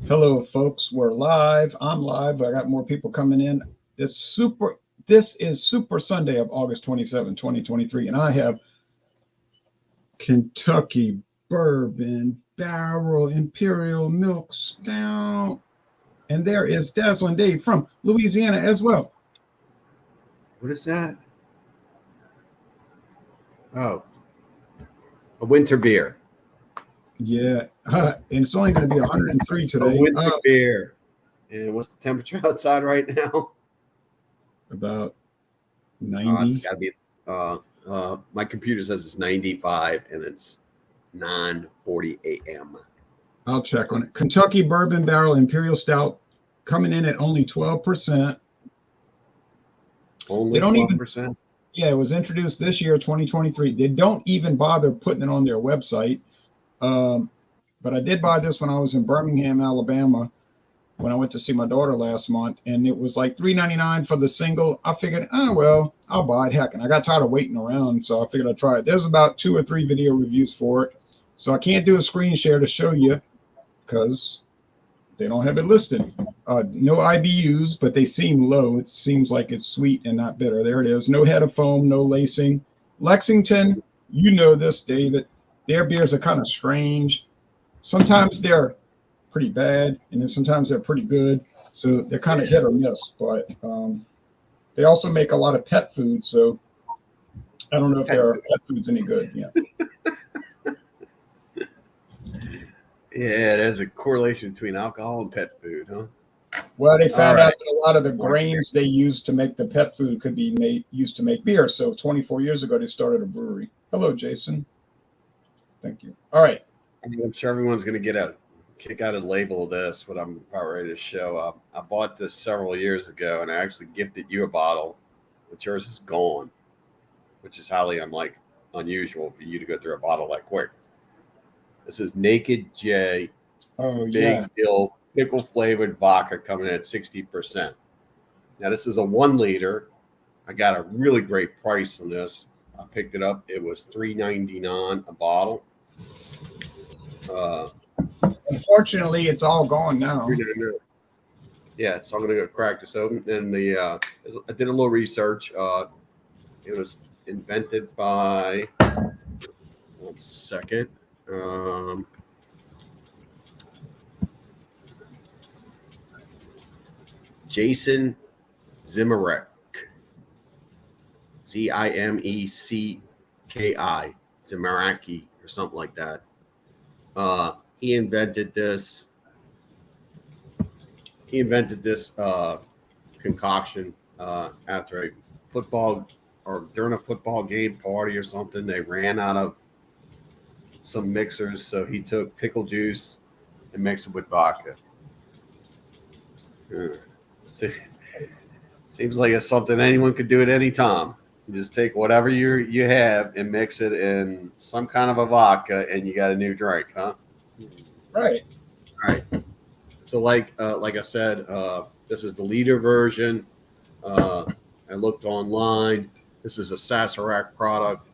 Hello, folks. We're live. I'm live. I got more people coming in. This super. This is Super Sunday of August 27, 2023, and I have Kentucky Bourbon Barrel Imperial Milk Stout, and there is Dazzling Dave from Louisiana as well. What is that? Oh, a winter beer. Yeah, and it's only going to be 103 today. A winter beer. And what's the temperature outside right now? About 90. It's got to be. My computer says it's 95, and it's 9:40 a.m. I'll check on it. Kentucky Bourbon Barrel Imperial Stout coming in at only 12%. Only 12%? Yeah, it was introduced this year, 2023. They don't even bother putting it on their website. But I did buy this when I was in Birmingham, Alabama, when I went to see my daughter last month, and it was like $3.99 for the single. I figured, well, I'll buy it. Heck, and I got tired of waiting around, so I figured I'd try it. There's about 2 or 3 video reviews for it, so I can't do a screen share to show you because they don't have it listed. No IBUs, but they seem low. It seems like it's sweet and not bitter. There it is. No head of foam, no lacing. Lexington, you know this, David. Their beers are kind of strange. Sometimes they're pretty bad, and then sometimes they're pretty good. So they're kind of hit or miss. But they also make a lot of pet food, so I don't know if their pet food's any good. Yeah. Yeah, there's a correlation between alcohol and pet food, huh? Well, they found out that a lot of the grains they used to make the pet food could be used to make beer. So 24 years ago, they started a brewery. Hello, Jason. Thank you. All right. I'm sure everyone's going to get a kick out of the label of this, what I'm about ready to show. I bought this several years ago, and I actually gifted you a bottle, but yours is gone, which is highly unusual for you to go through a bottle that quick. This is Naked J. Big Deal pickle flavored vodka coming in at 60%. Now, this is a 1 liter. I got a really great price on this. I picked it up. It was $3.99 a bottle. Unfortunately, it's all gone now. Yeah, so I'm gonna go crack this open. And I did a little research. It was invented by 1 second. Jason Zimerek. Zimecki, Zimeraki, or something like that. He invented this. Concoction after a football or during a football game party or something. They ran out of some mixers, so he took pickle juice and mixed it with vodka. Seems like it's something anyone could do at any time. You just take whatever you have and mix it in some kind of a vodka, and you got a new drink, huh? Right. All right. So, like I said, this is the liter version. I looked online. This is a Sazerac product.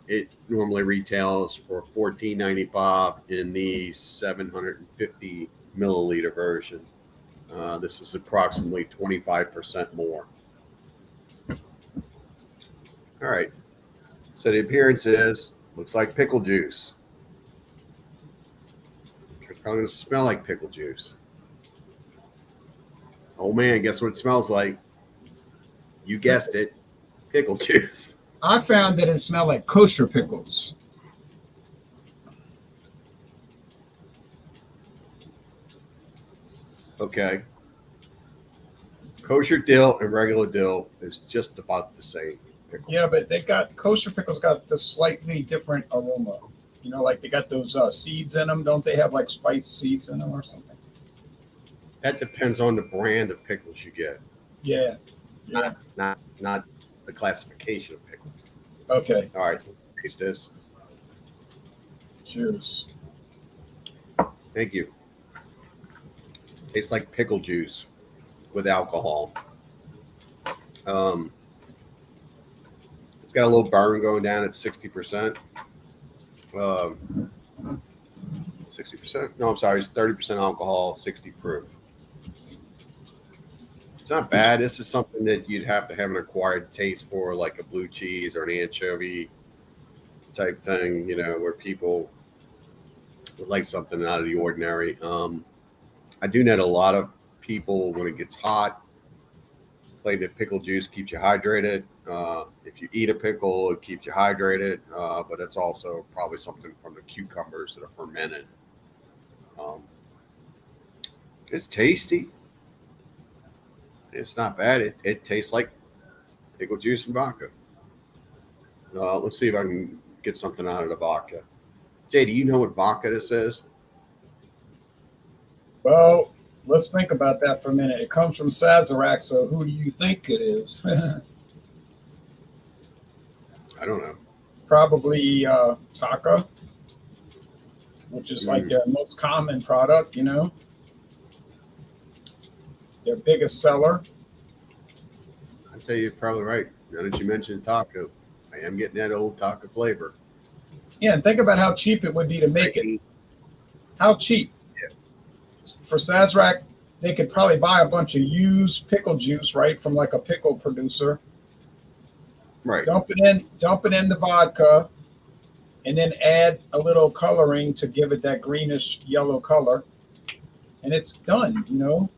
It normally retails for $14.95 in the 750 milliliter version. This is approximately 25% more. All right. So the appearance looks like pickle juice. It's probably going to smell like pickle juice. Oh man, guess what it smells like? You guessed it, pickle juice. I found that it smelled like kosher pickles. Okay. Kosher dill and regular dill is just about the same pickle. Yeah, but kosher pickles got the slightly different aroma. You know, like they got those seeds in them. Don't they have like spice seeds in them or something? That depends on the brand of pickles you get. Yeah. Not the classification of pickles. Okay. All right. Taste this. Cheers. Thank you. Tastes like pickle juice with alcohol. It's got a little burn going down at 60%. 60%. No, I'm sorry. It's 30% alcohol, 60 proof. It's not bad. This is something that you'd have to have an acquired taste for, like a blue cheese or an anchovy type thing, where people would like something out of the ordinary. I do know that a lot of people, when it gets hot, play that pickle juice keeps you hydrated. If you eat a pickle, it keeps you hydrated, but it's also probably something from the cucumbers that are fermented. Um, it's tasty. It's not bad. It tastes like pickle juice and vodka. Let's see if I can get something out of the vodka. Jay, do you know what vodka this is? Well, let's think about that for a minute. It comes from Sazerac, so who do you think it is? I don't know. Probably Taka, which is like their most common product, their biggest seller. I'd say you're probably right. Now that you mentioned taco, I am getting that old taco flavor. Yeah, and think about how cheap it would be to make it. How cheap? Yeah. For Sazerac, they could probably buy a bunch of used pickle juice, right, from like a pickle producer. Right. Dump it in the vodka, and then add a little coloring to give it that greenish yellow color, and it's done.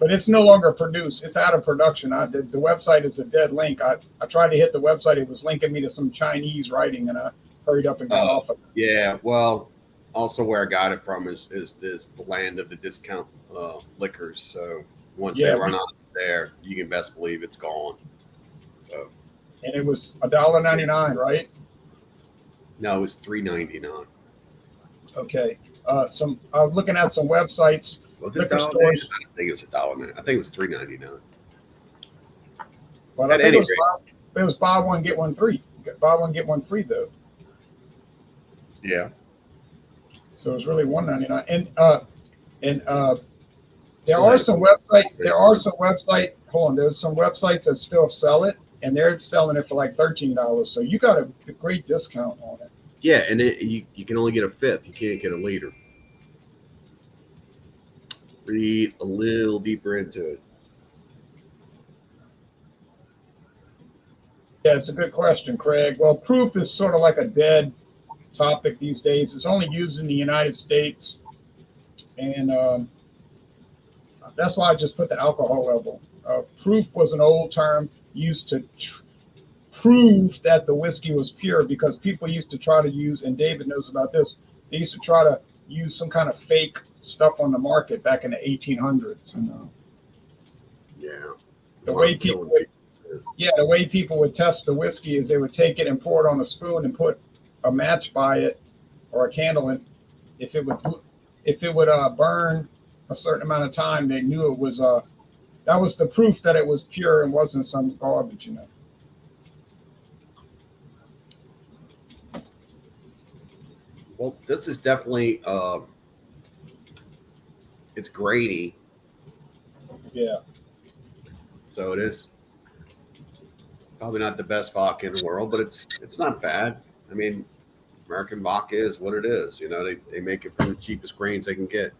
But it's no longer produced. It's out of production. The website is a dead link. I tried to hit the website. It was linking me to some Chinese writing, and I hurried up and got off of it. Yeah, well, also where I got it from is the land of the discount liquors. So once they run out there, you can best believe it's gone. So. And it was $1.99, right? No, it was $3.99. Okay. I was looking at some websites. Was it $1.99? I don't think it was $1.99. I think it was $3.99. But I think it was buy one get one free. Buy one get one free though. Yeah. So it was really $1.99. And there are some websites. Hold on, there's some websites that still sell it, and they're selling it for like $13. So you got a great discount on it. Yeah, and you can only get a fifth. You can't get a liter. Read a little deeper into it. Yeah, it's a good question, Craig. Well, proof is sort of like a dead topic these days. It's only used in the United States, and that's why I just put the alcohol level. Proof was an old term used to prove that the whiskey was pure, because people used to try to use, and David knows about this, they used to try to use some kind of fake stuff on the market back in the 1800s. The way people would test the whiskey is they would take it and pour it on a spoon and put a match by it or a candle, and if it would burn a certain amount of time, they knew it was that was the proof that it was pure and wasn't some garbage. Well, this is definitely it's grainy. Yeah. So it is probably not the best vodka in the world, but it's not bad. I mean, American vodka is what it is. They make it from the cheapest grains they can get.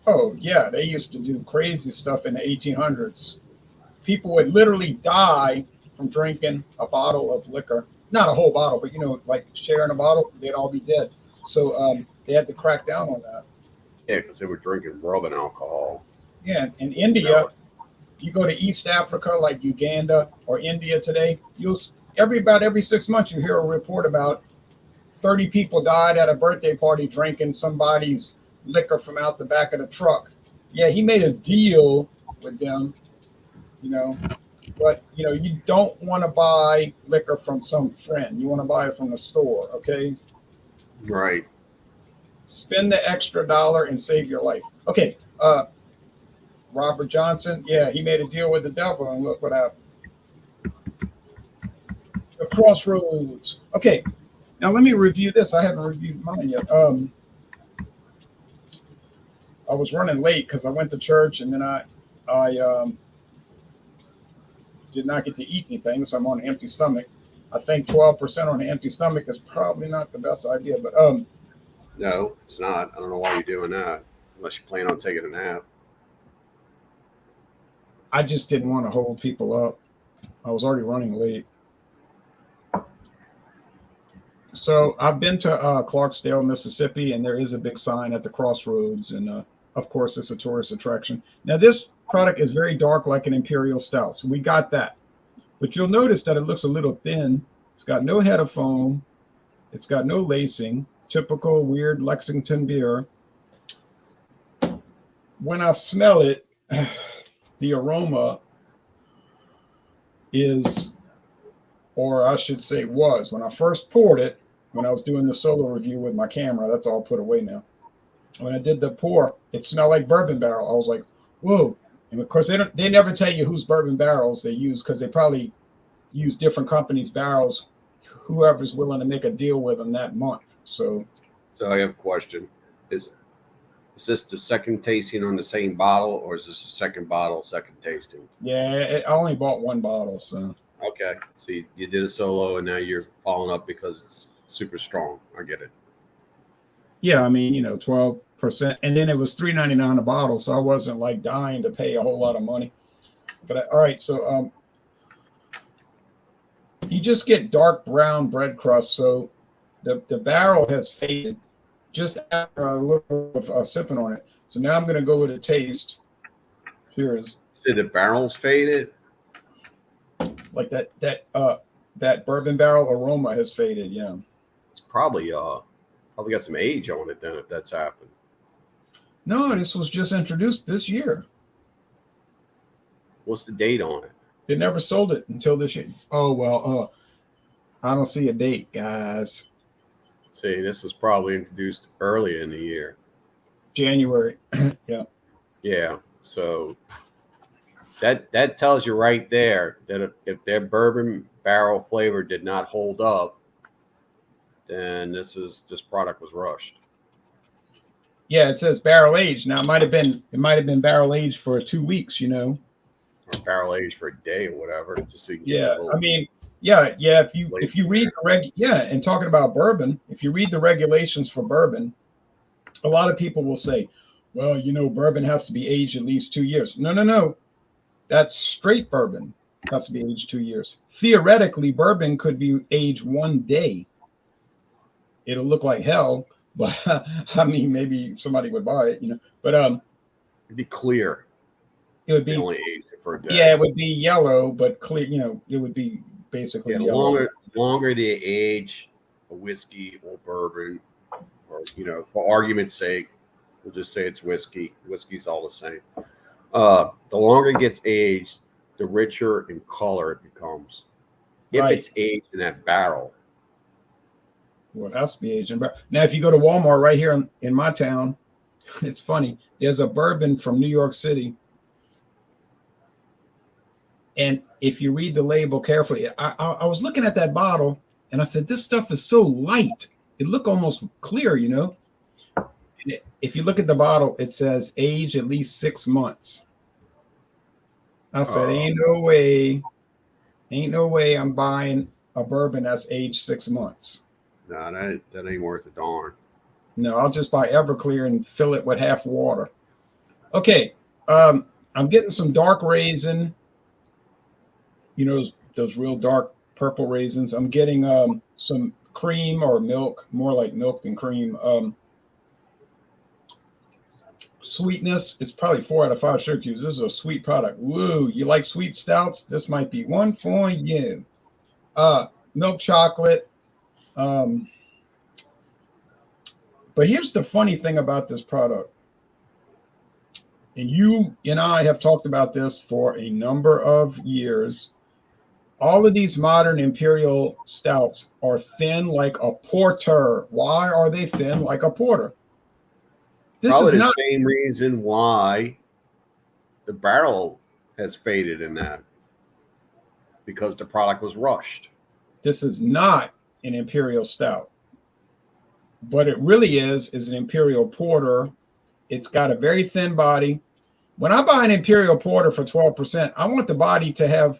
Oh, yeah. They used to do crazy stuff in the 1800s. People would literally die from drinking a bottle of liquor. Not a whole bottle, but, like sharing a bottle, they'd all be dead. So they had to crack down on that. Yeah, because they were drinking rubbing alcohol. Yeah, in India, you go to East Africa, like Uganda or India today, about every 6 months you hear a report about 30 people died at a birthday party drinking somebody's liquor from out the back of the truck. Yeah, he made a deal with them, but you don't want to buy liquor from some friend. You want to buy it from the store, okay? Right. Spend the extra $1 and save your life. Okay, Robert Johnson, yeah, he made a deal with the devil, and look what happened. The crossroads. Okay, now let me review this. I haven't reviewed mine yet. I was running late because I went to church, and then I did not get to eat anything, so I'm on an empty stomach. I think 12% on an empty stomach is probably not the best idea. But No, it's not. I don't know why you're doing that unless you plan on taking a nap. I just didn't want to hold people up. I was already running late. So I've been to Clarksdale, Mississippi, and there is a big sign at the crossroads. And of course, it's a tourist attraction. Now, this product is very dark, like an imperial stout. So we got that. But you'll notice that it looks a little thin. It's got no head of foam. It's got no lacing. Typical weird Lexington beer. When I smell it, the aroma is, or I should say was, when I first poured it, when I was doing the solo review with my camera, that's all put away now. When I did the pour, it smelled like bourbon barrel. I was like, whoa. And of course, they never tell you whose bourbon barrels they use, because they probably use different companies' barrels, whoever's willing to make a deal with them that month. So I have a question. Is this the second tasting on the same bottle, or is this the second bottle, second tasting? yeah, I only bought one bottle. So Okay. So you did a solo, and now you're following up because it's super strong. I get it. yeah, I mean, 12%. And then it was $3.99 a bottle. So I wasn't like dying to pay a whole lot of money. But all right. So you just get dark brown bread crust. So the barrel has faded just after a little of sipping on it. So now I'm going to go with a taste. Cheers. See, the barrel's faded. Like that bourbon barrel aroma has faded. Yeah. It's probably got some age on it then, if that's happened. No, this was just introduced this year. What's the date on it? They never sold it until this year. Oh well, I don't see a date, guys. See, this was probably introduced early in the year. January. Yeah. Yeah. So that tells you right there that if their bourbon barrel flavor did not hold up, then this product was rushed. Yeah, it says barrel aged. Now it might have been barrel aged for 2 weeks, Or barrel aged for a day or whatever. Just so you can get Yeah, a little I mean, yeah. If you read and talking about bourbon, if you read the regulations for bourbon, a lot of people will say, well, bourbon has to be aged at least 2 years. No. That's straight bourbon. It has to be aged 2 years. Theoretically, bourbon could be aged 1 day. It'll look like hell, but I mean, maybe somebody would buy it, But it'd be clear. it would be only aged it for a day. Yeah, it would be yellow, but clear. It would be basically the yellow. longer the age a whiskey or bourbon, or for argument's sake, we'll just say it's whiskey. Whiskey's all the same. The longer it gets aged, the richer in color it becomes. If Right. it's aged in that barrel. Well, it has to be aged. Now, if you go to Walmart right here in my town, it's funny. There's a bourbon from New York City. And if you read the label carefully, I was looking at that bottle and I said, this stuff is so light. It looked almost clear, And if you look at the bottle, it says aged at least 6 months. I said, ain't no way I'm buying a bourbon that's aged 6 months. No, that ain't worth a darn. No, I'll just buy Everclear and fill it with half water. Okay, I'm getting some dark raisin. Those real dark purple raisins. I'm getting some cream or milk, more like milk than cream. Sweetness, it's probably 4 out of 5 sugar cubes. This is a sweet product. Woo, you like sweet stouts? This might be one for you. Milk chocolate. But here's the funny thing about this product. And you and I have talked about this for a number of years. All of these modern imperial stouts are thin like a porter. Why are they thin like a porter? This Probably is the not same reason why the barrel has faded in that, because the product was rushed. This is not an imperial stout. What it really is an imperial porter. It's got a very thin body. When I buy an imperial porter for 12%, I want the body to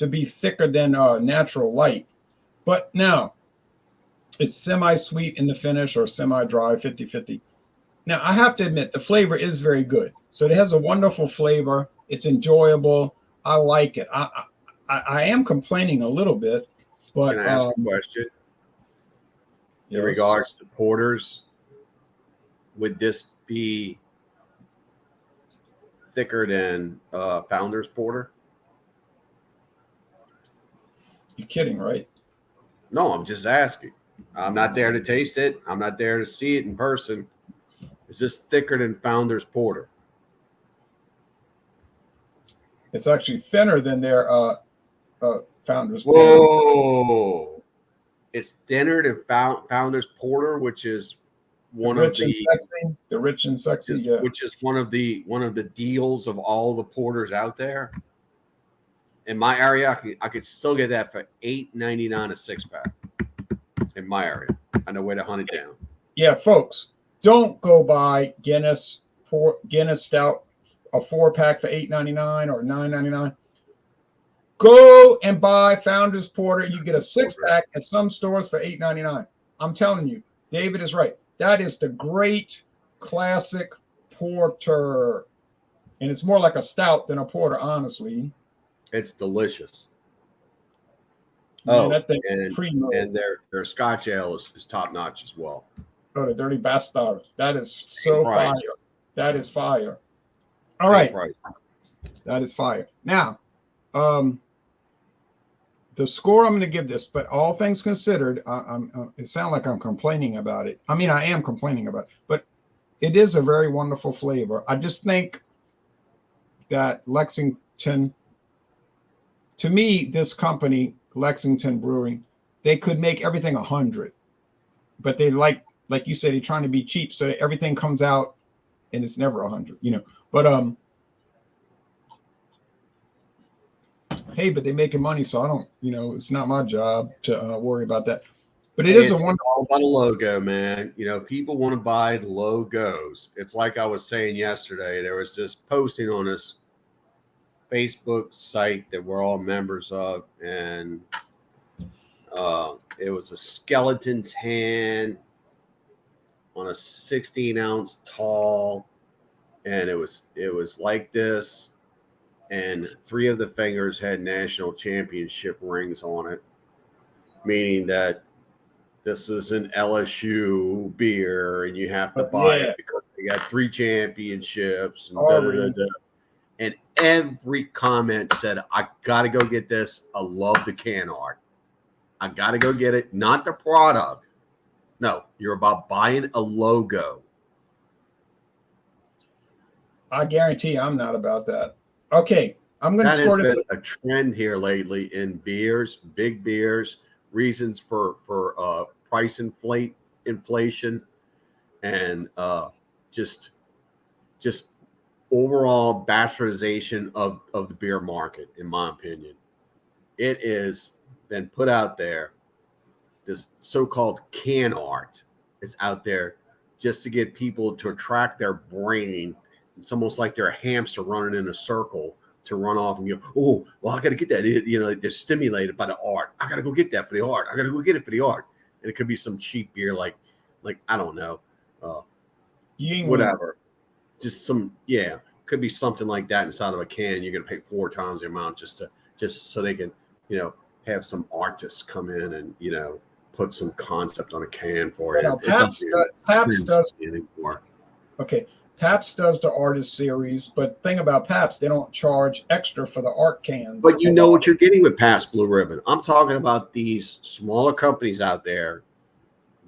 be thicker than natural light. But now it's semi-sweet in the finish or semi-dry, 50-50. Now, I have to admit, the flavor is very good. So it has a wonderful flavor. It's enjoyable. I like it. I am complaining a little bit, but Can I ask a question? In yes. regards to porters, would this be thicker than Founders Porter? You're kidding, right? No, I'm just asking. I'm not there to taste it. I'm not there to see it in person. Is this thicker than Founders Porter? It's actually thinner than their Founders. Whoa! It's thinner than Founders Porter, which is one of the rich and sexy, yeah. Which is one of the deals of all the porters out there. In my area, I could still get that for $8.99 a 6-pack. In my area, I know where to hunt it down. Yeah, folks, don't go buy Guinness Stout, a 4-pack for $8.99 or $9.99. Go and buy Founders Porter. You get a 6-pack at some stores for $8.99. I'm telling you, David is right. That is the great classic porter, and it's more like a stout than a porter, honestly. It's delicious. Man, and their Scotch ale is top notch as well. Oh, the Dirty Bastard. That is so fire. That is fire. All Same right. price. That is fire. Now, the score I'm going to give this, but all things considered, it sounds like I'm complaining about it. I mean, I am complaining about it, but it is a very wonderful flavor. I just think that Lexington, to me, this company, Lexington Brewing, they could make everything 100, but they like you said, they're trying to be cheap, so that everything comes out and it's never 100, But hey, but they're making money, so I don't, it's not my job to worry about that. But it's a wonderful. All about a logo, man. People want to buy the logos. It's like I was saying yesterday. There was this posting on this Facebook site that we're all members of, and it was a skeleton's hand on a 16-ounce tall, and it was like this, and 3 of the fingers had national championship rings on it, meaning that this is an LSU beer, and you have to buy it because they got 3 championships. And And every comment said, I got to go get this. I love the can art. I got to go get it. Not the product. No, you're about buying a logo. I guarantee I'm not about that. Okay, I'm going to score this. That has been a trend here lately in beers, big beers, reasons for price inflation, and just overall bastardization of the beer market, in my opinion. It is been put out there. This so-called can art is out there just to get people to attract their brain. It's almost like they're a hamster running in a circle to run off and go, oh, well, I got to get that. They're stimulated by the art. I got to go get that for the art. I got to go get it for the art. And it could be some cheap beer like I don't know, whatever. Just could be something like that inside of a can. You're going to pay 4 times the amount just so they can, have some artists come in and, put some concept on a can for you. Pabst does anymore. Okay. Pabst does the artist series, but thing about Pabst, they don't charge extra for the art cans. But you know what you're getting with Pabst Blue Ribbon. I'm talking about these smaller companies out there.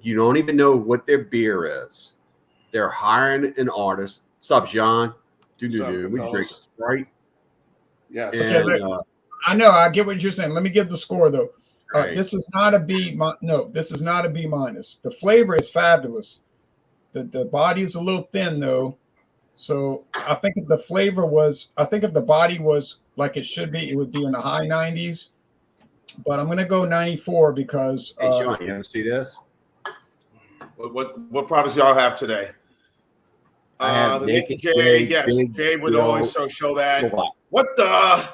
You don't even know what their beer is. They're hiring an artist. Sup, John? We drink Sprite. Yes. And, I know. I get what you're saying. Let me give the score though. This is not a B. No, this is not a B minus. The flavor is fabulous. The body is a little thin though, so I think if the body was like it should be, it would be in the high 90s. But I'm gonna go 94 because. Hey, John, you ever see this? What products y'all have today? I have the Naked Jay. Yes, Jay would always show that. What the?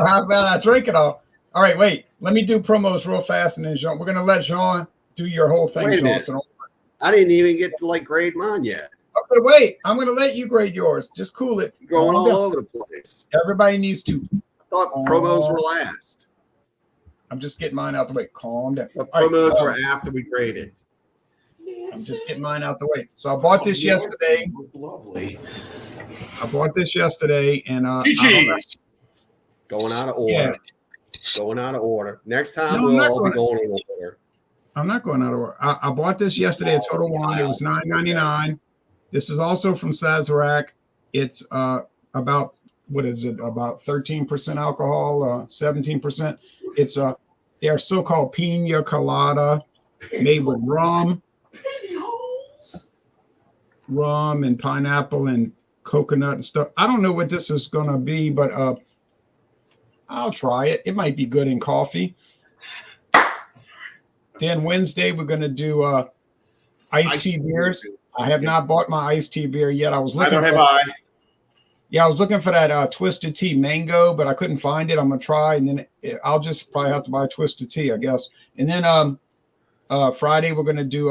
How about I drink it all? All right, wait. Let me do promos real fast, and then Jean. We're gonna let Jean do your whole thing, Wait a Jean. minute. So I didn't even get to like grade mine yet. okay, wait. I'm gonna let you grade yours. Just cool it. Going Calm all down. over the place. Everybody needs to. I thought promos were last. I'm just getting mine out the way. Calm down. But All right, promos were after we graded. I'm just getting mine out the way. So I bought this yesterday. Lovely. I bought this yesterday, and GG's. Going out of order. Yeah. Going out of order. Next time No, I'm we'll not all be going- going in order. I'm not going out of order. I bought this yesterday at Total Wine. It was $9.99. This is also from Sazerac. It's about, what is it? About 13% alcohol, 17%. It's they're so-called pina colada made with rum and pineapple and coconut and stuff. I don't know what this is gonna be, but I'll try it. It might be good in coffee. Then Wednesday we're gonna do iced tea beers. I have not bought my iced tea beer yet. I was looking. Neither have I. Yeah, I was looking for that Twisted Tea mango, but I couldn't find it. I'm gonna try, and then I'll just probably have to buy Twisted Tea, I guess. And then Friday we're gonna do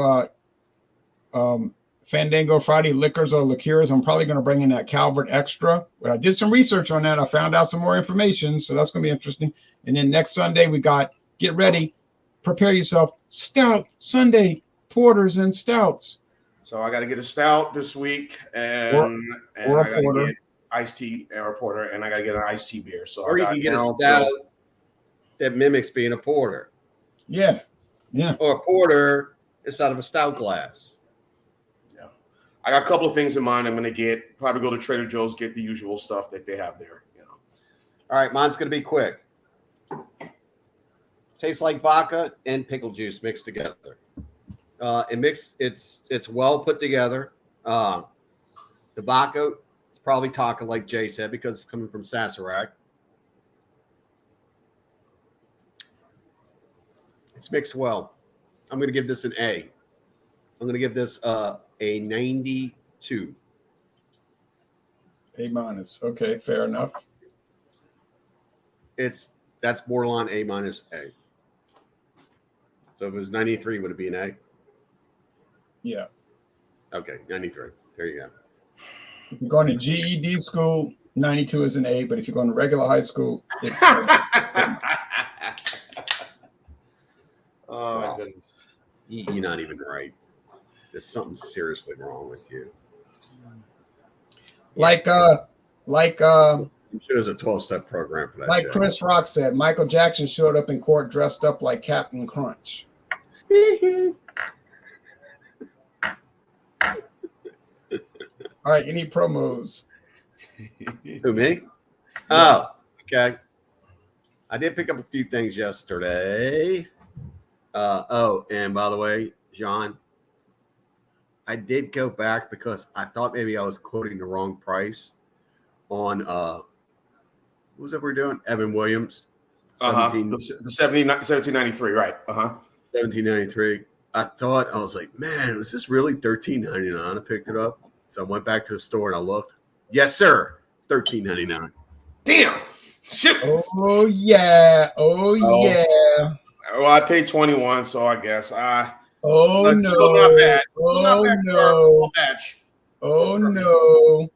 Fandango Friday liquors or liqueurs. I'm probably gonna bring in that Calvert Extra. But I did some research on that. I found out some more information, so that's gonna be interesting. And then next Sunday we got get ready, prepare yourself. Stout Sunday porters and stouts. So I got to get a stout this week, and or a I got to porter. get iced tea and a porter, and I got to get an iced tea beer. So Or I you got can get a now stout till- that mimics being a porter. Yeah. Or a porter is out of a stout glass. I got a couple of things in mind. I'm going to get probably go to Trader Joe's, get the usual stuff that they have there. All right, mine's going to be quick. Tastes like vodka and pickle juice mixed together. It's well put together. The vodka, it's probably Taka, like Jay said, because it's coming from Sazerac. It's mixed well. I'm going to give this an A. I'm going to give this a 92. A-. Okay, fair enough. That's borderline A minus A. So if it was 93, would it be an A? Yeah. Okay, 93. There you go. If you're going to GED school, 92 is an A, but if you're going to regular high school, it's Oh my goodness. You're not even right. There's something seriously wrong with you. like I'm sure there's a 12-step program for that. like Jay. Chris Rock said, Michael Jackson showed up in court dressed up like Captain Crunch. All right, any promos? Who, me? Oh, okay. I did pick up a few things yesterday. And by the way, John, I did go back because I thought maybe I was quoting the wrong price on what was it we're doing? Evan Williams. 17, The 1793, right? 1793. I thought, I was like, man, was this really $13.99? I picked it up. So I went back to the store and I looked. Yes, sir. $13.99. Damn. Shit. Oh yeah. Oh yeah. Well, I paid 21, so I guess Oh it's no. still not bad. Still not Oh bad for a no. small batch. Oh no.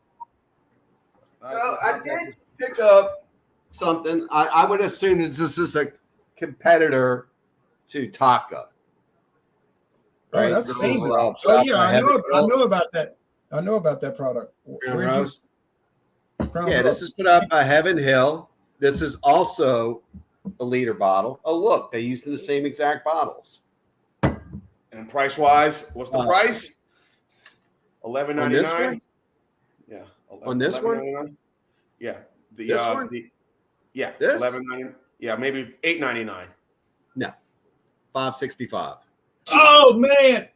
So I did pick up something. I would assume that this is a competitor to Taka. Oh, that's This is, amazing. South Oh yeah, I Heaven know Hill. about that. I know about that product. Crown Where'd you- Rose. Crown Yeah, Rose. this is put out by Heaven Hill. This is also a liter bottle. Oh, look, they used the same exact bottles. And price wise, what's the price? On this $11.99. one? Yeah. On this one? $11.99? Yeah. This one? Yeah. This? $11.99. Yeah, maybe $8.99. No, $5.65. Oh man.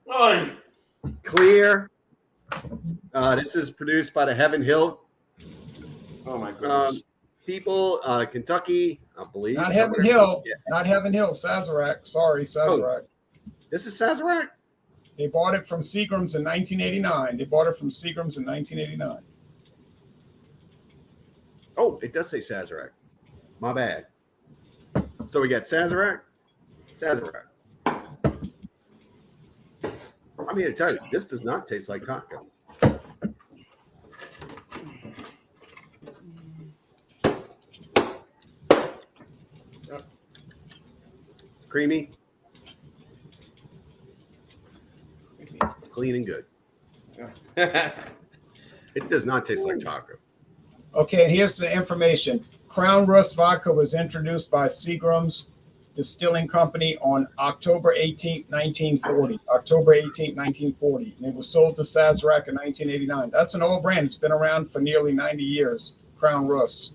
Oh, Clear. This is produced by the Heaven Hill oh my goodness. people out of Kentucky, I believe. Not Heaven somewhere. Hill. Yeah. Not Heaven Hill. Sazerac. Sorry, Sazerac. This is Sazerac? They bought it from Seagram's in 1989. They bought it from Seagram's in 1989. Oh, it does say Sazerac. My bad. So we got Sazerac. I'm here to tell you, this does not taste like taco. It's creamy. It's clean and good. It does not taste like taco. Okay, and here's the information. Crown Rust vodka was introduced by Seagram's Distilling Company on October 18, 1940. October 18, 1940. And it was sold to Sazerac in 1989. That's an old brand. It's been around for nearly 90 years. Crown Rust.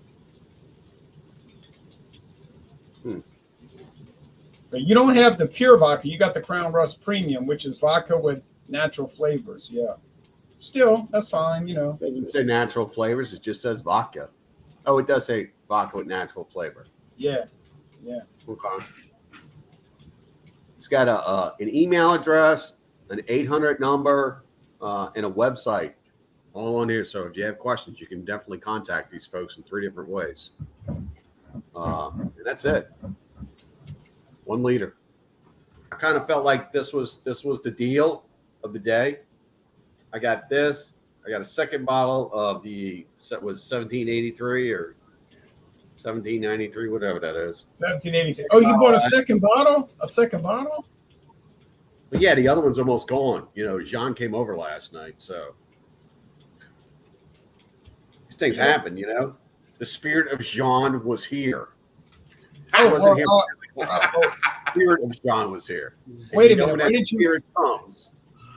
But you don't have the pure vodka. You got the Crown Rust Premium, which is vodka with natural flavors. Yeah. Still, that's fine, you know. It doesn't say natural flavors. It just says vodka. Oh, it does say vodka with natural flavor. Yeah. Okay. It's got an email address, an 800 number, and a website all on here. So if you have questions, you can definitely contact these folks in 3 different ways. And that's it. 1 liter. I kind of felt like this was the deal of the day. I got this. I got a second bottle of the was 1783 or 1793, whatever that is. 1783. Oh, you bought a second bottle? A second bottle? But yeah, the other one's almost gone. You know, Jean came over last night, so these things happen. You know, the spirit of Jean was here. I wasn't here. The spirit of Jean was here. Wait a minute. Where did you? Spirit comes.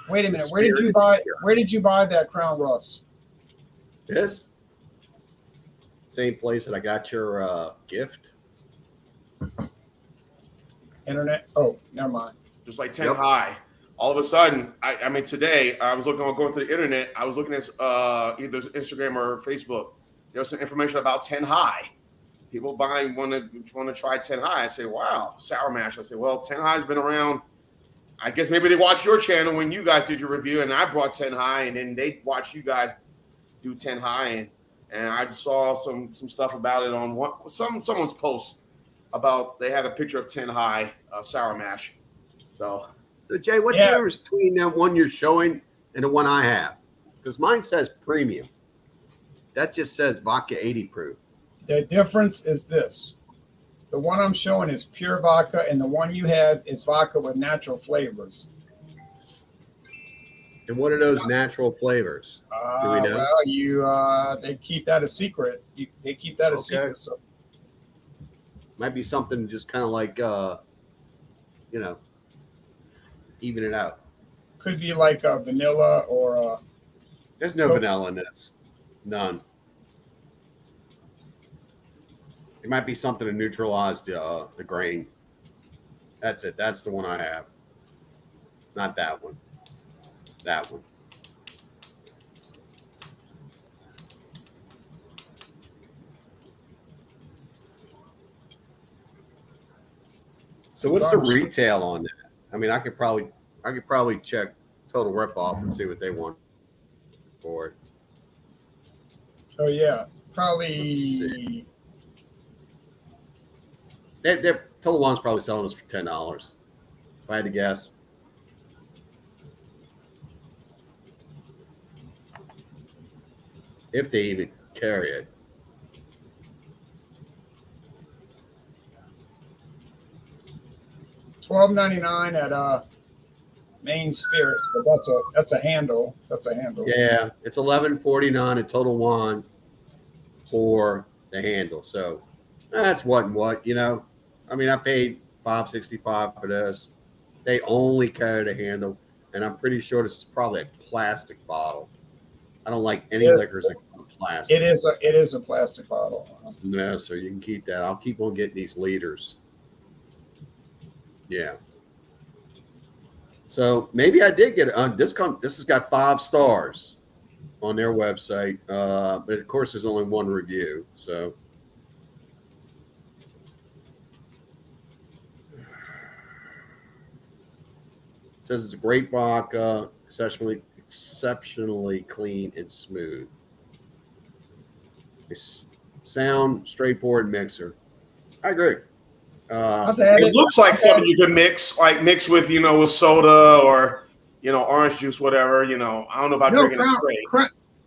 Wait a minute. Where did you buy? Where did you buy that Crown Rust? This same place that I got your gift. Internet. Oh, never mind. Just like 10 High. All of a sudden, I mean, today I was going through the internet. I was looking at either Instagram or Facebook. There was some information about 10 High. People want to try 10 High. I say, wow, Sour Mash. I say, well, 10 High's been around. I guess maybe they watched your channel when you guys did your review, and I brought 10 High, and then they watched you guys do 10 High, and I just saw some stuff about it on someone's post about they had a picture of 10 High Sour Mash. So Jay, what's the difference between that one you're showing and the one I have? Because mine says premium. That just says vodka 80 proof. The difference is this. The one I'm showing is pure vodka, and the one you have is vodka with natural flavors. And what are those natural flavors? Do we know? Well, they keep that a secret. They keep that a secret. So might be something just kind of like, even it out. Could be like vanilla or. There's no vanilla in this. None. It might be something to neutralize the grain. That's it. That's the one I have. Not that one. That one. So what's the retail on that? I mean, I could probably check Total Rip Off and see what they want for it. Oh yeah, probably. Their Total One's probably selling us for $10. If I had to guess. If they even carry it. $12.99 at Main Spirits, but that's a handle. That's a handle. Yeah, it's $11.49 at Total One for the handle. So that's what, you know. I mean, I paid $5.65 for this. They only carry the handle, and I'm pretty sure this is probably a plastic bottle. I don't like any liquors that come in plastic. It is a plastic bottle. No, so you can keep that. I'll keep on getting these liters. Yeah. So maybe I did get it. This has got 5 stars on their website, but of course there's only one review. So it says it's a great vodka, exceptionally clean and smooth. It's sound straightforward mixer. I agree. I've had It looks like something you could mix with, with soda or, orange juice, whatever. I don't know about drinking it straight.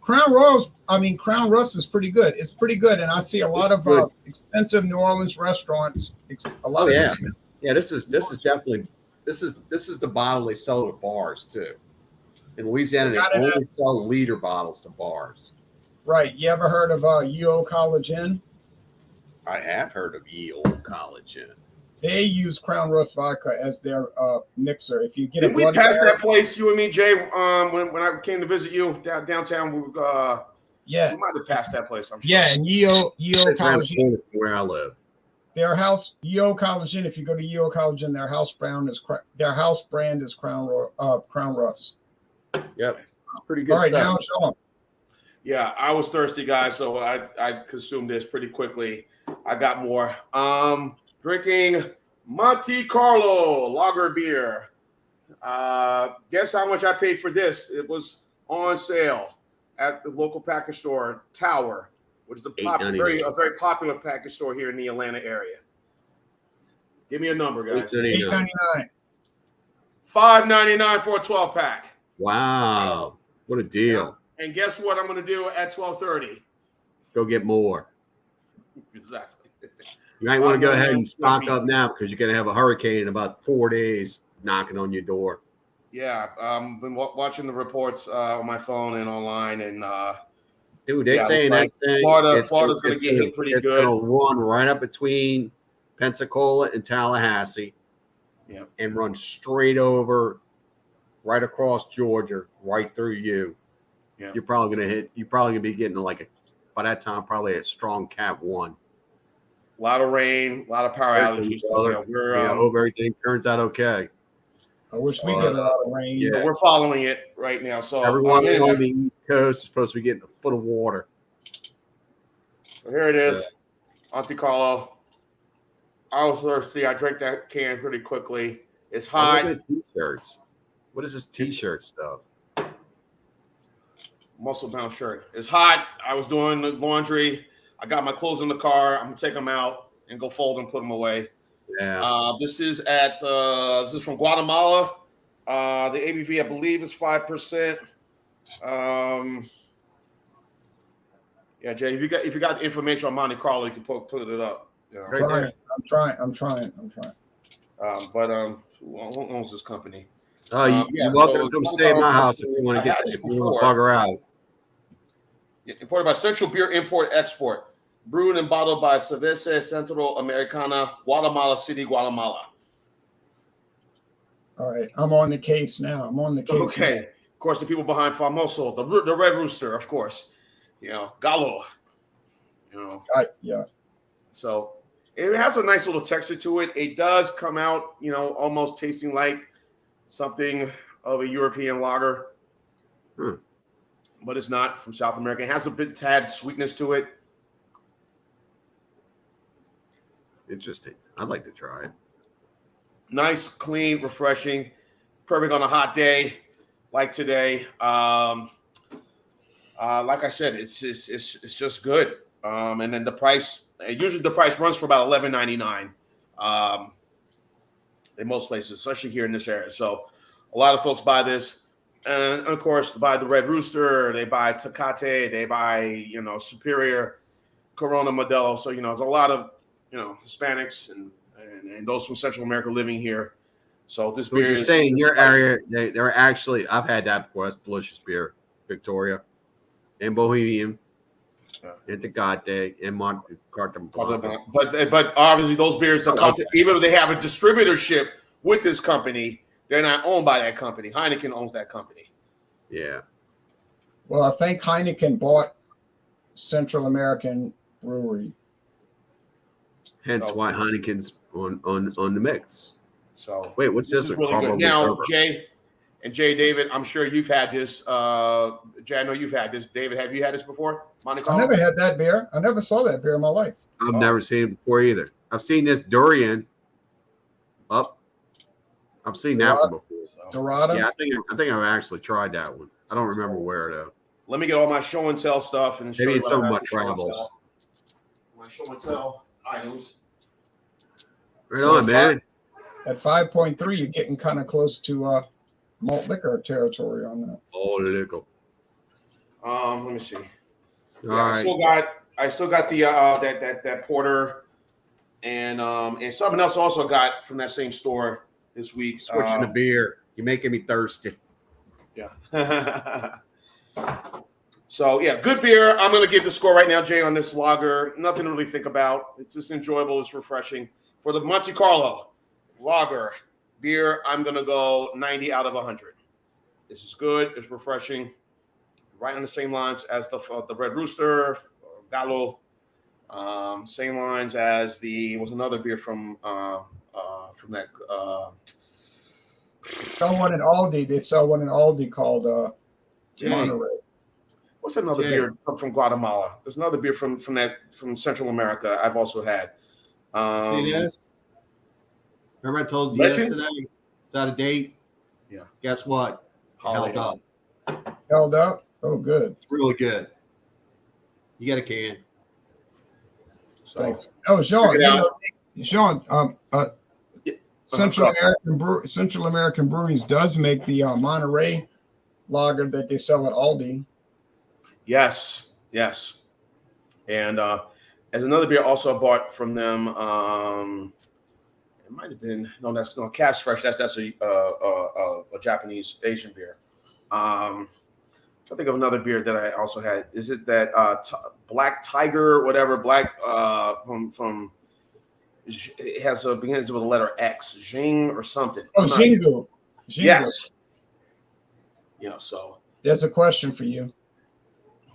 Crown Rust is pretty good. It's pretty good, and I see a lot of expensive New Orleans restaurants. Yeah. This is definitely this is the bottle they sell at bars too. In Louisiana, they only sell liter bottles to bars. Right. You ever heard of UO College Inn? I have heard of Ye Old College Inn. They use Crown Rust vodka as their mixer. If you get Didn't we pass that place, you and me, Jay, when I came to visit you downtown? We might have passed that place. I'm sure. Yeah, and Yeo College Inn, where I live. Their house, Yeo College Inn. If you go to Yeo College Inn, their house brand is Crown Rust. Yep, it's pretty good. All right, stuff. now Sean. Yeah, I was thirsty, guys, so I consumed this pretty quickly. I got more. Drinking Monte Carlo lager beer. Guess how much I paid for this? It was on sale at the local package store, Tower, which is a very popular package store here in the Atlanta area. Give me a number, guys. $8.99. $5.99 for a 12-pack. Wow, what a deal! Yeah. And guess what I'm going to do at 12:30? Go get more. Exactly. You might want to go ahead and stock up now because you're going to have a hurricane in about 4 days knocking on your door. Yeah, been watching the reports on my phone and online, and dude, they're saying that thing. Florida's going to get hit pretty good. It's going to run right up between Pensacola and Tallahassee, and run straight over, right across Georgia, right through you. Yeah, you're probably going to be getting by that time probably a strong Cat 1. A lot of rain, a lot of power outages. Hope everything turns out okay. I wish we get a lot of rain. Yeah, we're following it right now. So everyone on the East Coast is supposed to be getting a foot of water. So here it is, Monte Carlo. I was thirsty. I drank that can pretty quickly. It's hot. T-shirts. What is this T-shirt stuff? Muscle bound shirt. It's hot. I was doing the laundry. I got my clothes in the car. I'm gonna take them out and go fold and put them away. Yeah. This is from Guatemala. The ABV, I believe, is 5%. Yeah, Jay, if you got the information on Monte Carlo, you can put it up. I'm trying. But who owns this company? You're welcome to come stay at my house if you want to bugger out. Imported by Central Beer Import Export. Brewed and bottled by Cerveza Centro Americana, Guatemala City, Guatemala. All right, I'm on the case now. Okay. Of course, the people behind Famoso, the Red Rooster, of course. Gallo. Yeah. So it has a nice little texture to it. It does come out, almost tasting like something of a European lager. But it's not from South America. It has a tad sweetness to it. Interesting. I'd like to try it. Nice, clean, refreshing, perfect on a hot day like today. Like I said, it's just good. And then the price, usually the price runs for about $11.99 in most places, especially here in this area. So a lot of folks buy this. And of course, they buy the Red Rooster, they buy Tecate, they buy, Superior, Corona, Modelo. So, there's a lot of, Hispanics and those from Central America living here. So this beer you're saying in your area, they're actually, I've had that before. That's delicious beer. Victoria and Bohemian and Tecate and Monte Carlo. But obviously those beers, even though they have a distributorship with this company, they're not owned by that company. Heineken owns that company. Yeah. Well, I think Heineken bought Central American Brewery. Hence why Heineken's on the mix. So wait, what's this? Is really good. Now, Jay, David, I'm sure you've had this. Jay, I know you've had this. David, have you had this before? Monte Carlo? I never had that beer. I never saw that beer in my life. I've never seen it before either. I've seen this durian up. I've seen that one before. Dorado? Yeah, I think I've actually tried that one. I don't remember where though. Let me get all my show and tell stuff and maybe it's so much travels. My show and tell items. Right on, man. At 5.3, you're getting kind of close to malt liquor territory on that. Oh, liquor. Let me see. All Yeah, right. I still got the that porter, and something else I also got from that same store this week. Switching to beer. You're making me thirsty. Yeah. So yeah, good beer. I'm gonna give the score right now, Jay, on this lager. Nothing to really think about. It's just enjoyable. It's refreshing. For the Monte Carlo lager beer, I'm gonna go 90 out of 100. This is good. It's refreshing. Right on the same lines as the Red Rooster, Gallo. Same lines as was another beer from that. Sell one in Aldi. They sell one in Aldi called Monterey. What's another beer from Guatemala? There's another beer from Central America I've also had. See this? Remember I told you Legend? yesterday? It's out of date. Yeah. Guess what? Holiday. Held up. Held up? Oh, good. It's really good. You get a can. So, Thanks. Oh, Sean. Check it out. Sean. Yeah. Central American Breweries does make the Monterey lager that they sell at Aldi. Yes. And as another beer also bought from them, it might have been that's Cask Fresh. That's a Japanese Asian beer. I think of another beer that I also had. Is it that Black Tiger, whatever? Black from it begins with a letter X, Jing or something. Oh, Jingu. Yes. So there's a question for you.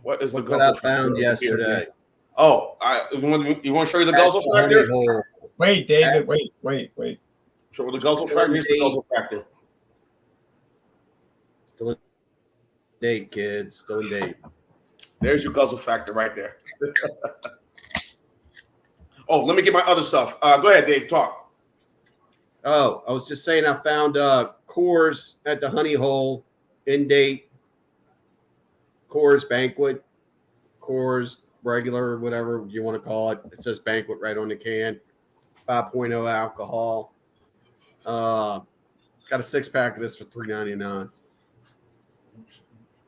what is the What I found yesterday? Oh, you want to show you the guzzle factor? Wait, David. Wait. Show the guzzle factor. Here's the guzzle factor. Still in date, kids. Still in date. There's your guzzle factor right there. Oh, let me get my other stuff. Go ahead, Dave. Talk. Oh, I was just saying I found Coors at the Honey Hole in date. Coors Banquet. Coors regular, whatever you want to call it. It says Banquet right on the can. 5.0 alcohol. Got a 6-pack of this for $3.99.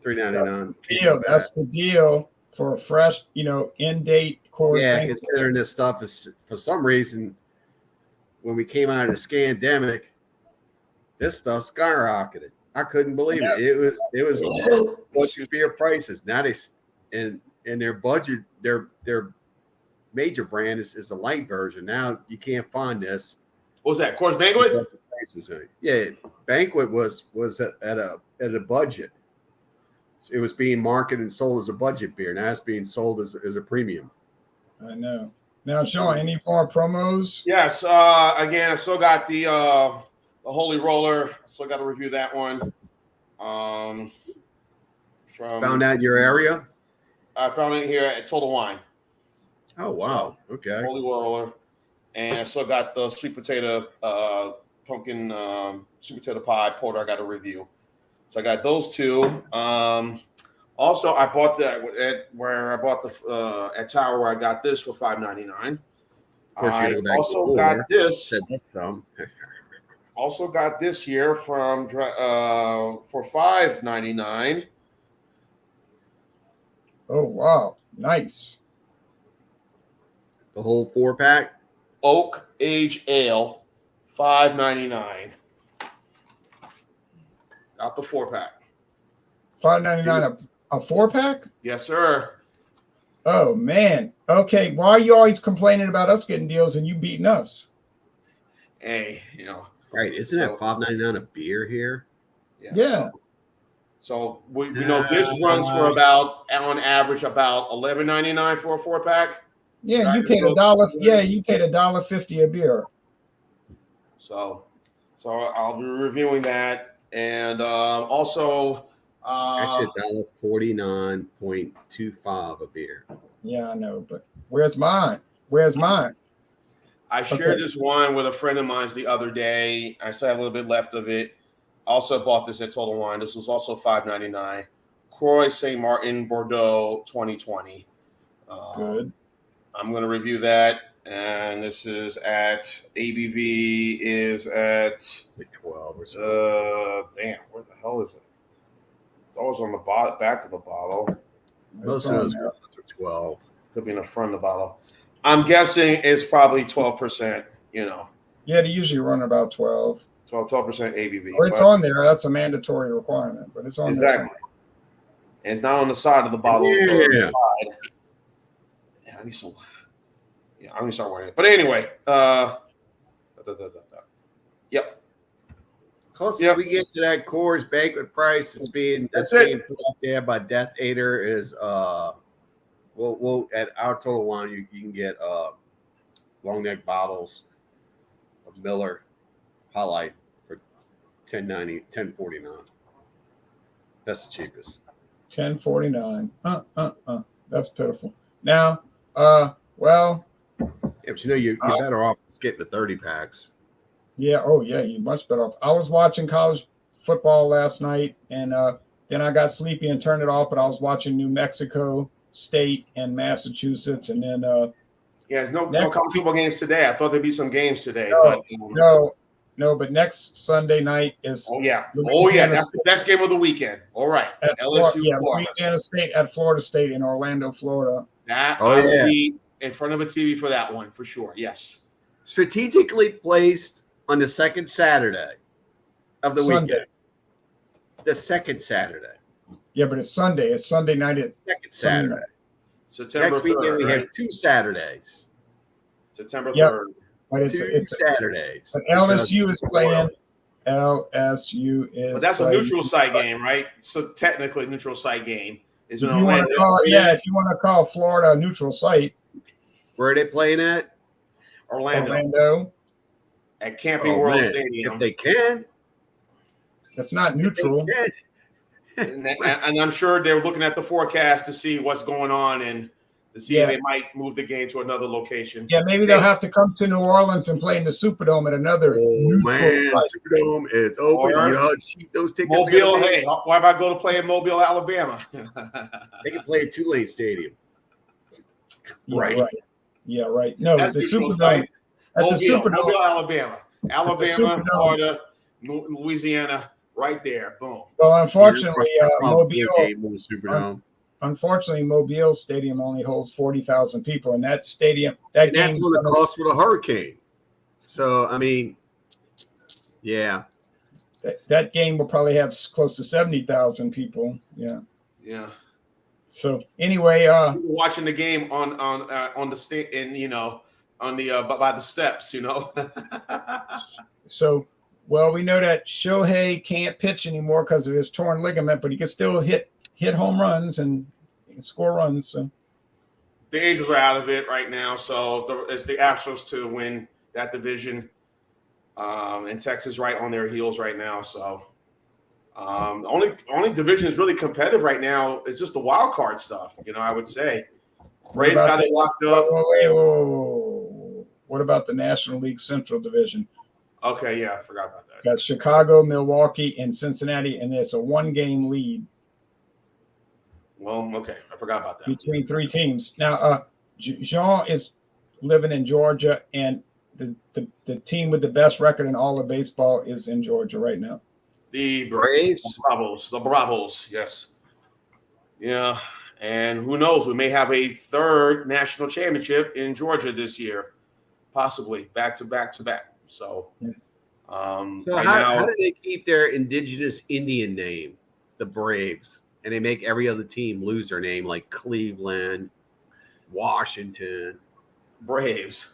$3.99. That's the deal for a fresh, in date Coors. Yeah, considering this stuff is for some reason when we came out of the scandemic, this stuff skyrocketed. I couldn't believe it. It was what beer prices. Now and their budget, their major brand is a light version. Now you can't find this. What was that? Coors Banquet? Yeah, Banquet was at a budget. It was being marketed and sold as a budget beer. Now it's being sold as a premium. I know. Now, Sean, any more promos? Yes. Again, I still got the Holy Roller. I still got to review that one. Found that in your area? I found it here at Total Wine. Oh wow! So, okay. Holy Roller, and I still got the sweet potato pumpkin sweet potato pie porter. I got to review. So I got those two. Also, I bought that at Tower where I got this for $5.99. I also got this. Also got this here for $5.99. Oh wow, nice. The whole 4-pack. Oak Age Ale, $5.99. Out the 4-pack. $5.99 a 4-pack? Yes, sir. Oh man. Okay. Why are you always complaining about us getting deals and you beating us? Hey, Right? Isn't that $5.99 a beer here? Yeah. So we know this runs for on average about $11.99 for a 4-pack. Yeah, right? you paid $1. Yeah, you paid $1.50 a beer. So I'll be reviewing that, and also actually $1.49.25 a beer. Yeah, I know, but where's mine? I shared this one with a friend of mine the other day. I still have a little bit left of it. Also bought this at Total Wine. This was also $5.99. Croix Saint Martin Bordeaux 2020. Good. I'm going to review that, And this is at ABV is at Like 12 or so. damn, where the hell is it? It's always on the back of the bottle. Most of those ones are 12. Could be in the front of the bottle. I'm guessing it's probably 12%, you know. Yeah, they usually run about 12. 12% ABV. Well, it's on there. That's a mandatory requirement, but it's on there. Exactly. And it's not on the side of the bottle. Yeah. Yeah, I need some. Yeah, I'm gonna start wearing it. But anyway, yep. Closest we get to that Coors banquet price that's being put out there by Death Eater is we'll at our Total Wine you can get long neck bottles of Miller High Life for $10.49. That's the cheapest. $10.49. That's pitiful. Now, well. Yeah, but you know you're better off getting the 30 packs. Yeah. Oh, yeah. You're much better off. I was watching college football last night, and then I got sleepy and turned it off. But I was watching New Mexico State and Massachusetts, and then yeah, there's no college football games today. I thought there'd be some games today. But next Sunday night is. Oh yeah, that's the best game of the weekend. All right, LSU. Louisiana State at Florida State in Orlando, Florida. I will be in front of a TV for that one for sure. Yes. Strategically placed on the second Saturday of the weekend. The second Saturday. Yeah, but it's Sunday. It's Sunday night. It's second Saturday. September Next weekend 3rd, we right? have 2 Saturdays. September 3rd. But it's Saturdays. But LSU is playing. LSU is. But that's a neutral site game, right? So technically, neutral site game is in If you want to call Florida a neutral site. Where are they playing at? Orlando. At Camping World Stadium. If they can. That's not neutral. And I'm sure they're looking at the forecast to see what's going on and to see if they might move the game to another location. Yeah, maybe they'll have to come to New Orleans and play in the Superdome at another neutral site. Superdome is open. You know how cheap those tickets are. Mobile, hey, why about go to play in Mobile, Alabama? They can play at Tulane Stadium. Right. Yeah, right. No, that's the neutral Superdome. site. That's the Superdome. Mobile, Alabama, Florida, Louisiana, right there. Boom. Well, unfortunately, Mobile Stadium only holds 40,000 people, and that stadium that's what it costs for the Hurricane. So, I mean, yeah, that game will probably have close to 70,000 people. Yeah. So anyway, watching the game on the state and on the by the steps, So, well, we know that Shohei can't pitch anymore because of his torn ligament, but he can still hit home runs and score runs. So the Angels are out of it right now, so it's the Astros to win that division, and Texas right on their heels right now. So only division is really competitive right now is just the wild card stuff. I would say Braves got it locked up. Whoa. What about the National League Central Division? Okay, yeah, I forgot about that. Got Chicago, Milwaukee, and Cincinnati, and there's a 1-game lead. Well, okay, I forgot about that. Between 3 teams. Now, Jean is living in Georgia, and the team with the best record in all of baseball is in Georgia right now. The Braves? The Bravos, yes. Yeah, and who knows? We may have a 3rd national championship in Georgia this year, possibly back to back. So, how do they keep their indigenous Indian name, the Braves, and they make every other team lose their name, like Cleveland, Washington, Braves?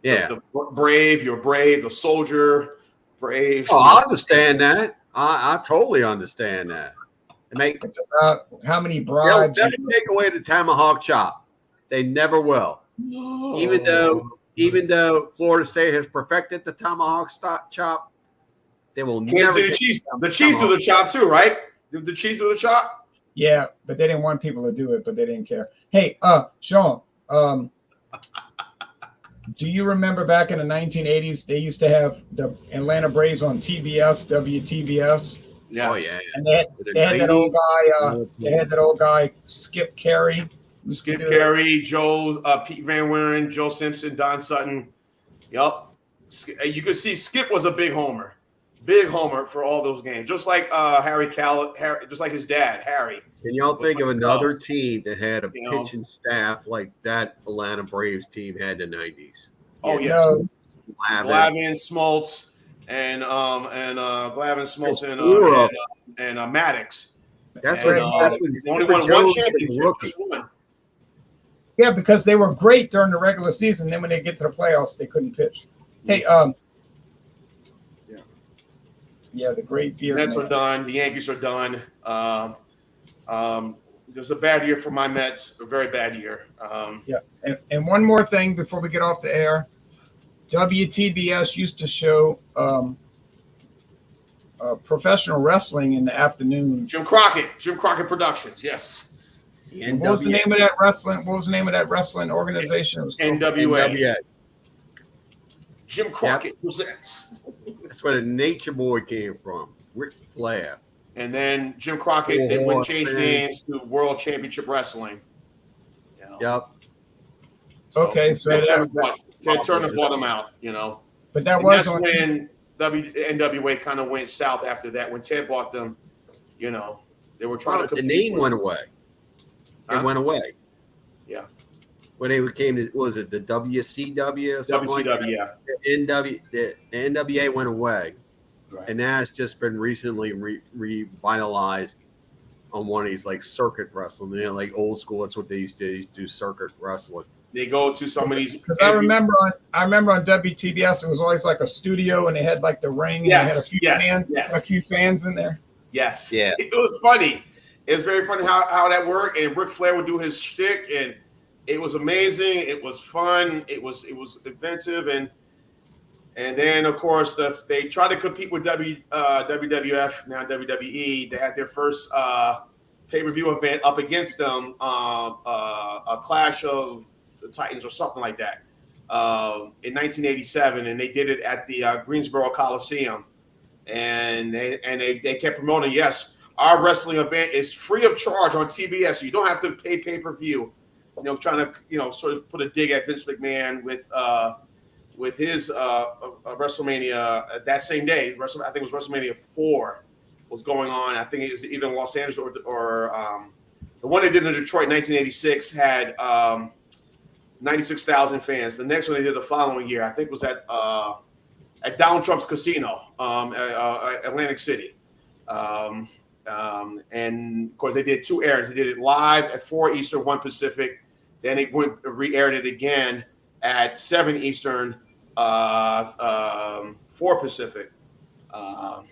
Yeah, the brave, you're brave. The soldier, brave. Oh, I understand that. I totally understand that. It's about how many bribes. They'll never take away the tomahawk chop. They never will. No. Even though Florida State has perfected the tomahawk chop, they will never. The Chiefs do the chop too, right? Did the Chiefs do the chop? Yeah, but they didn't want people to do it, but they didn't care. Hey, Sean, do you remember back in the 1980s they used to have the Atlanta Braves on TBS, WTBS? Yes. Oh yeah. And they had that old guy. They had that old guy Skip Carey. Skip Carey, Pete Van Wieren, Joe Simpson, Don Sutton. Yup. You could see Skip was a big homer for all those games, just like Harry, just like his dad, Harry. Can y'all think of another team that had a pitching staff like that Atlanta Braves team had in the 90s? Oh yeah, Glavine, Smoltz, and Maddox. That's what only won one championship. Just one. Yeah, because they were great during the regular season. Then when they get to the playoffs, they couldn't pitch. Hey, yeah, the great year. Mets are done. The Yankees are done. There's a bad year for my Mets. A very bad year. Yeah, and one more thing before we get off the air. WTBS used to show professional wrestling in the afternoon. Jim Crockett Productions. Yes. What was the name of that wrestling? What was the name of that wrestling organization? It was NWA. Jim Crockett presents. That's where the Nature Boy came from, Ric Flair. And then Jim Crockett would change names to World Championship Wrestling. Yep. So, okay, so Ted Turner bought him out, But that's when NWA kind of went south after that. When Ted bought them, they were trying to. The name went away. It went away. Yeah. When they came to, what was it, the WCW or something like that? Yeah. The NWA went away. Right. And now it's just been recently revitalized on one of these like circuit wrestling. Like old school, that's what they used to do. They used to do circuit wrestling. They go to some of these. Because I remember on WTBS, it was always like a studio, and they had like the ring. And they had a few fans in there. Yes. Yeah. It was funny. It was very funny how that worked. And Ric Flair would do his shtick, and it was amazing. It was fun. It was inventive, and then of course they tried to compete with WWF, now WWE. They had their first pay-per-view event up against them, a Clash of the Titans or something like that, in 1987, and they did it at the Greensboro Coliseum, and they kept promoting, yes, our wrestling event is free of charge on TBS, so you don't have to pay pay-per-view. Trying to sort of put a dig at Vince McMahon with his WrestleMania that same day. I think it was WrestleMania 4 was going on. I think it was either in Los Angeles or the one they did in Detroit in 1986 had 96,000 fans. The next one they did the following year, I think, was at Donald Trump's casino, Atlantic City. And of course, they did 2 airs. They did it live at 4 Eastern, 1 Pacific. Then they re-aired it again at 7 Eastern, 4 Pacific. They're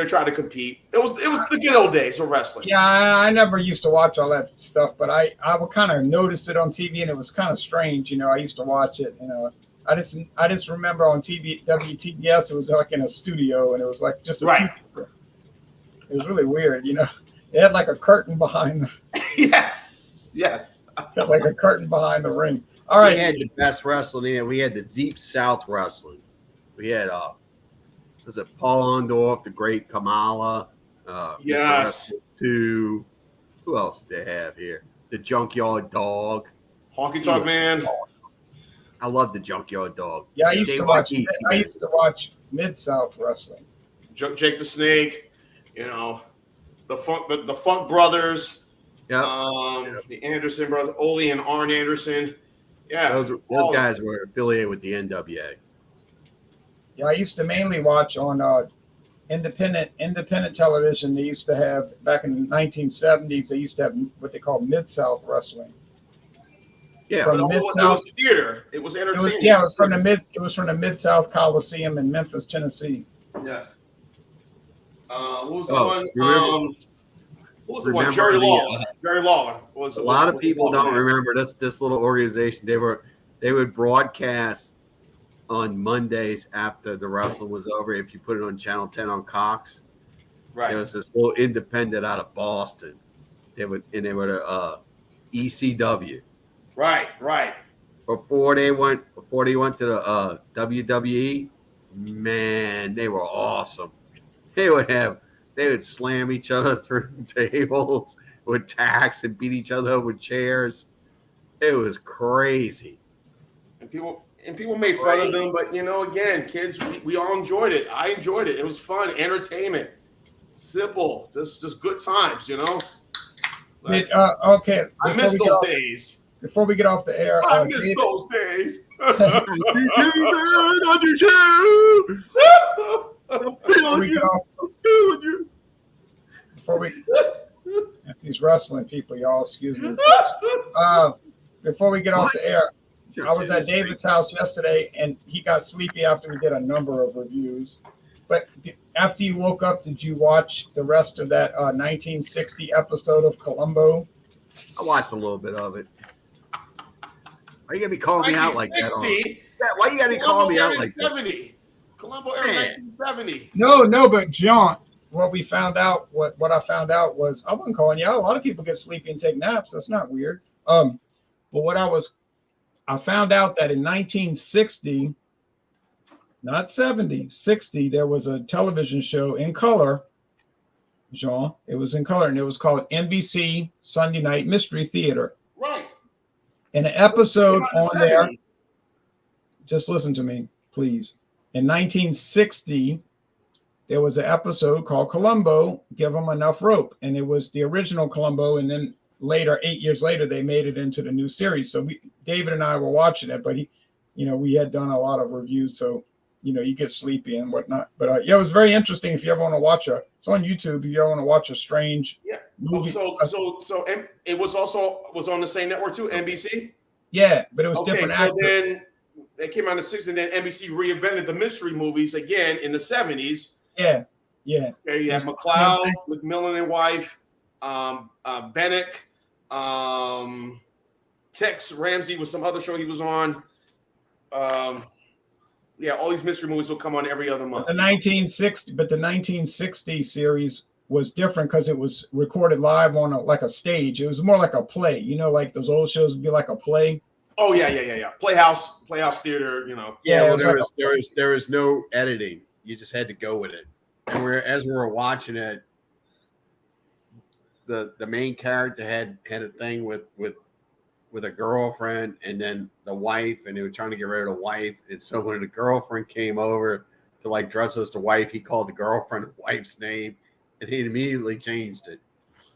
trying to compete. It was the good old days of wrestling. Yeah, I never used to watch all that stuff, but I would kind of notice it on TV, and it was kind of strange. I used to watch it. I just remember on TV, WTBS, it was like in a studio, and it was like just a few. It was really weird, It had like a curtain behind the. Yes. Like a curtain behind the ring. All right. We had the best wrestling in. We had the Deep South wrestling. We had was it Paul Orndorff, the great Kamala? Yes. Who else did they have here? The Junkyard Dog. Honky Tonk Man. I love the Junkyard Dog. Yeah, I used to watch Mid-South wrestling. Jake the Snake, the Funk Brothers. Yeah. The Anderson brothers, Ole and Arn Anderson. Yeah. Those guys were affiliated with the NWA. Yeah, I used to mainly watch on independent television. They used to have, back in the 1970s, they used to have what they call Mid-South wrestling. Yeah, it was theater. It was entertainment. It was from the Mid-South Coliseum in Memphis, Tennessee. Yes. What was the one? What was the one? Jerry Lawler. Jerry Lawler was. A lot of people don't remember this little organization. They would broadcast on Mondays after the wrestling was over. If you put it on Channel 10 on Cox, right? It was this little independent out of Boston. They would ECW. Right. Before they went to the WWE, man, they were awesome. They would slam each other through tables. with tacks and beat each other up with chairs. It was crazy. And people made fun of them, but again, kids, we all enjoyed it. I enjoyed it. It was fun, entertainment, simple, just good times. Like, Okay. I miss those days. Before we get off the air, I miss those days. Before we these wrestling people, y'all, excuse me. Before we get off the air, I was at David's house yesterday, and he got sleepy after we did a number of reviews. But after you woke up, did you watch the rest of that 1960 episode of Columbo? I watched a little bit of it. Why you gotta be calling me out like that? Why you gotta be calling me out like that? Columbo era 1970. No, but John, what I found out was I wasn't calling you out. A lot of people get sleepy and take naps. That's not weird. But I found out that in 1960, not 70, 60, there was a television show in color, Jean. It was in color, and it was called NBC Sunday Night Mystery Theater. Right. And an episode on there, just listen to me, please. In 1960, there was an episode called Columbo, Give 'Em Enough Rope. And it was the original Columbo, and then later, 8 years later, they made it into the new series. So David and I were watching it, but we had done a lot of reviews, so you get sleepy and whatnot. But it was very interesting. If you ever want to watch it's on YouTube. If you ever want to watch a strange movie. So it was on the same network too, NBC. Yeah, but it was different actors. Then they came out in the 60s, and then NBC reinvented the mystery movies again in the 70s. Yeah. Okay, you have McLeod, McMillan and Wife, Bennett, Tex Ramsey was some other show he was on. All these mystery movies will come on every other month. The 1960 series was different because it was recorded live on a stage. It was more like a play, like those old shows would be like a play. Oh yeah. Playhouse theater, Yeah, well, there was no editing. You just had to go with it. And as we were watching it, the main character had a thing with a girlfriend and then the wife, and they were trying to get rid of the wife. And so when the girlfriend came over to dress as the wife, he called the girlfriend the wife's name, and he immediately changed it.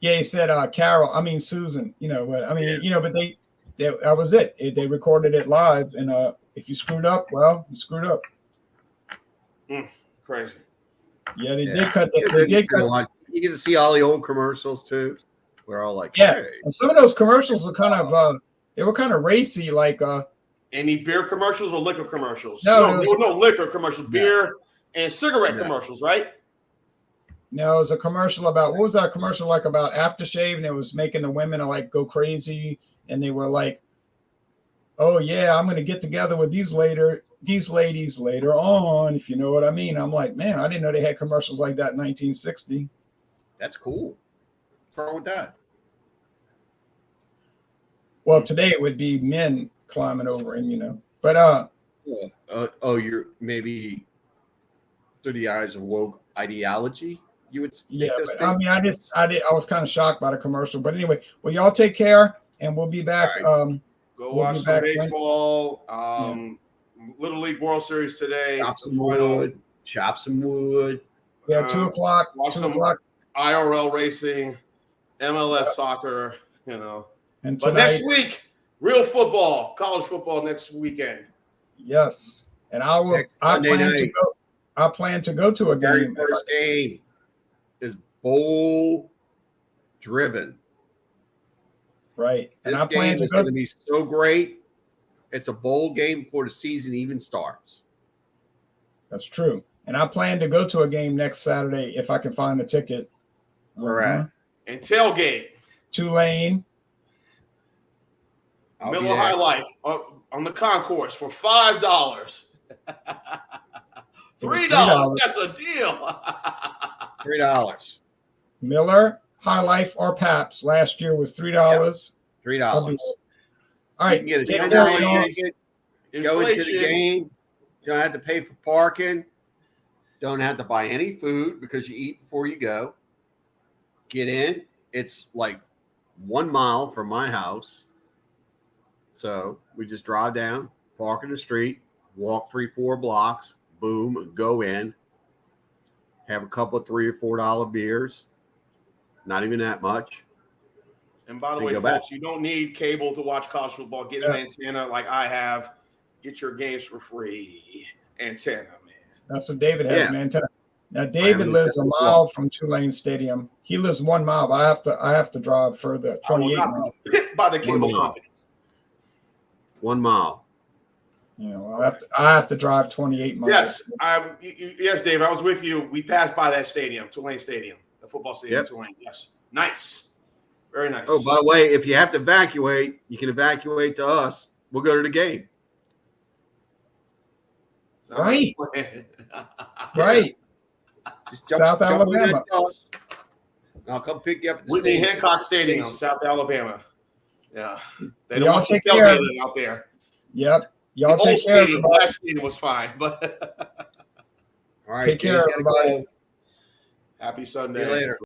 Yeah, he said Susan. But that was it. They recorded it live, and if you screwed up, well, you screwed up. Crazy. Yeah, they did cut that. You get to see all the old commercials too. We're all like, yeah. Hey. And some of those commercials were kind of they were kind of racy, like any beer commercials or liquor commercials? No, no liquor commercials, beer and cigarette commercials, right? No, it was a commercial about, what was that commercial like about aftershave, and it was making the women go crazy, and they were like, oh yeah, I'm gonna get together with these ladies later on, if you know what I mean. I'm like, man, I didn't know they had commercials like that in 1960. That's cool. What's wrong with that? Well, today it would be men climbing over him, But you're maybe through the eyes of woke ideology, you would. Yeah, but, I was kind of shocked by the commercial. But anyway, well, y'all take care, and we'll be back. Right. Go watch some baseball. Little League World Series today. Chop some wood. Yeah, 2:00. Watch some IRL racing, MLS soccer. And but next week, real football, college football next weekend. Yes, and I plan to go to a game. First game is bowl driven. Right. This game is going to be so great. It's a bowl game before the season even starts. That's true. And I plan to go to a game next Saturday if I can find a ticket. All right. And tailgate. Tulane. Miller High Life on the concourse for $5. $3. That's a deal. $3. Miller High Life or Paps last year was $3. $3. All right. You can get a $10 ticket. Go into the game. You don't have to pay for parking. Don't have to buy any food because you eat before you go. Get in. It's like 1 mile from my house. So we just drive down, park in the street, walk 3-4 blocks, boom, go in, have a couple of $3 or $4 beers, not even that much. And by the Then way, go back. folks, you don't need cable to watch college football. Get an antenna like I have. Get your games for free. Antenna, man. That's what David has, Yeah. an antenna. Now I have David an lives a antenna as mile well. from Tulane Stadium. He lives 1 mile, but I have to drive further, I will 28 not miles. be picked by the cable mile. companies. 1 mile. You know, I have to drive 28 miles. Yes, yes, Dave. I was with you. We passed by that stadium, Tulane Stadium, the football stadium, Yep. Tulane. Yes, nice, very nice. Oh, by the way, if you have to evacuate, you can evacuate to us. We'll go to the game. Right. Right. Just South on that Alabama. bus, and I'll come pick you up at the Whitney stadium. Hancock Stadium, South Alabama. Yeah, they don't Y'all want you take care. tailgating out there. Yep. The Y'all old take care, stadium, everybody. last stadium was fine, but All right, Take care, Jay's gotta everybody. go. happy See Sunday. you later.